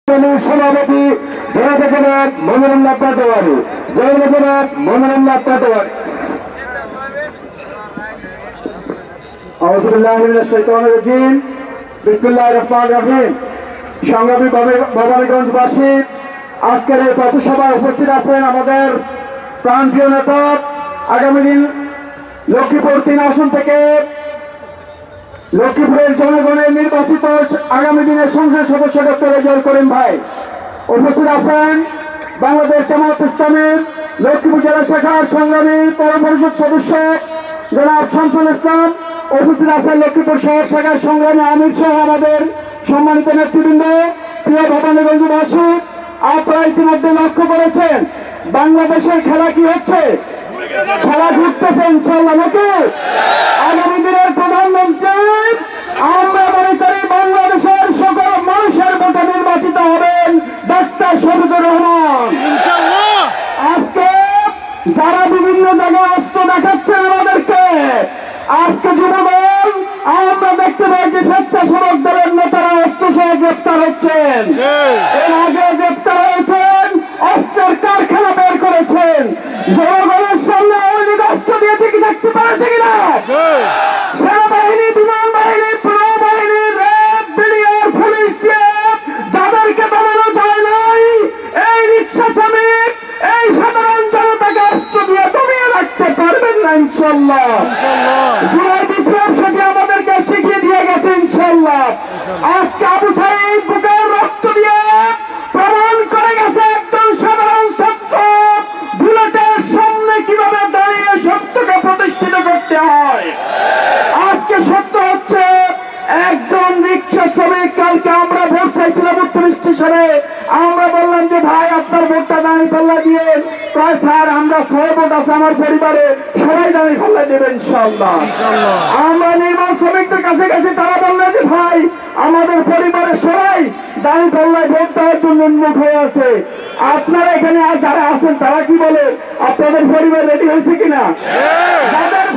সভাপতি জনাব মনোরঞ্জন পাটোয়ারি, জনাব মনোরঞ্জন পাটোয়ারি। বিসমিল্লাহির রহমানির রহিম। সংগ্রামী ভবানীগঞ্জবাসী, আজকের এই পথসভায় উপস্থিত আছেন আমাদের প্রাণপ্রিয় নেতা, আগামী দিন লক্ষ্মীপুর 3 আসন থেকে লক্ষ্মীপুরের জনগণের নির্বাচিত আগামী দিনের সংসদ সদস্য ডক্টর রেজাউল করিম ভাই। উপস্থিত আছেন বাংলাদেশ জামায়াত ইসলামী লক্ষ্মীপুর জেলা শাখার সংগ্রামী পৌর পরিষদ সদস্য জনাব শামসুল ইসলাম। উপস্থিত আছেন লক্ষ্মীপুর শহর শাখার সংগ্রামী আমির সহ আমাদের সম্মানিত নেতৃবৃন্দ। প্রিয় ভবানীগঞ্জবাসী, আপনারা ইতিমধ্যে লক্ষ্য করেছেন বাংলাদেশের খেলা কি হচ্ছে, খেলা ঘুরতেছে ইনশাআল্লাহ নাকি? আগামী দিনের প্রধানমন্ত্রী আমরা মনে করি বাংলাদেশের সকল মানুষের ভোটে নির্বাচিত হবেন ডাক্তার শফিকুর রহমান। আজকে যারা বিভিন্ন জায়গায় অস্ত্র দেখাচ্ছেন আমাদেরকে, আজকে যুবদল আমরা দেখতে পাই যে স্বেচ্ছাসেবক দলের নেতারা অস্ত্র সহ গ্রেপ্তার হচ্ছেন। এর আগে গ্রেপ্তার হয়েছেন, অস্ত্রের কারখানা বের করেছেন। জনগণের সামনে অনেক অস্ত্র দিয়ে থেকে দেখতে পাচ্ছে কিনা? সেনাবাহিনী, বিমান বাহিনী, পুলিশ বাহিনী, র্যাব, বিডিআর, পুলিশ দিয়ে যাদেরকে দমানো যায় নাই, এই রিক্সা শ্রমিক, এই সাধারণ জনতাকে অস্ত্র দিয়ে দমিয়ে রাখতে পারবেন না ইনশাআল্লাহ। জুলাই বিপ্লব সেটি আমাদেরকে শিখিয়ে দিয়ে গেছে ইনশাআল্লাহ। আজকে আবু সাঈদ বুকের রক্ত দিয়ে প্রমাণ করে গেছে একজন সাধারণ ছাত্র বুলেটের সামনে কিভাবে দাঁড়িয়ে সত্যকে প্রতিষ্ঠিত করতে হয়। আজকে সত্য হচ্ছে একজন রিক্সা শ্রমিক, কালকে আমরা ভোট চাইছিলাম ৩৯টি সালে, আমরা বললাম যে ভাই আপনার ভোটটা দাঁড়িয়ে পাল্লা দিয়ে, প্রায় স্যার আমরা 6 ভোট আছে আমার পরিবারে, সবাই দাঁড়িয়ে পাল্লা দেবেন ইনশাআল্লাহ। আমরা নির্মাণ শ্রমিকদের কাছে গেছি, তারা বললেন যে ভাই আমাদের পরিবারের সবাই দাঁড়িয়ে পাল্লায় ভোট দেওয়ার জন্য উন্মুখ হয়ে আছে। আপনারা এখানে যারা আছেন তারা কি বলে, আপনাদের পরিবার রেডি হয়েছে কিনা? যাদের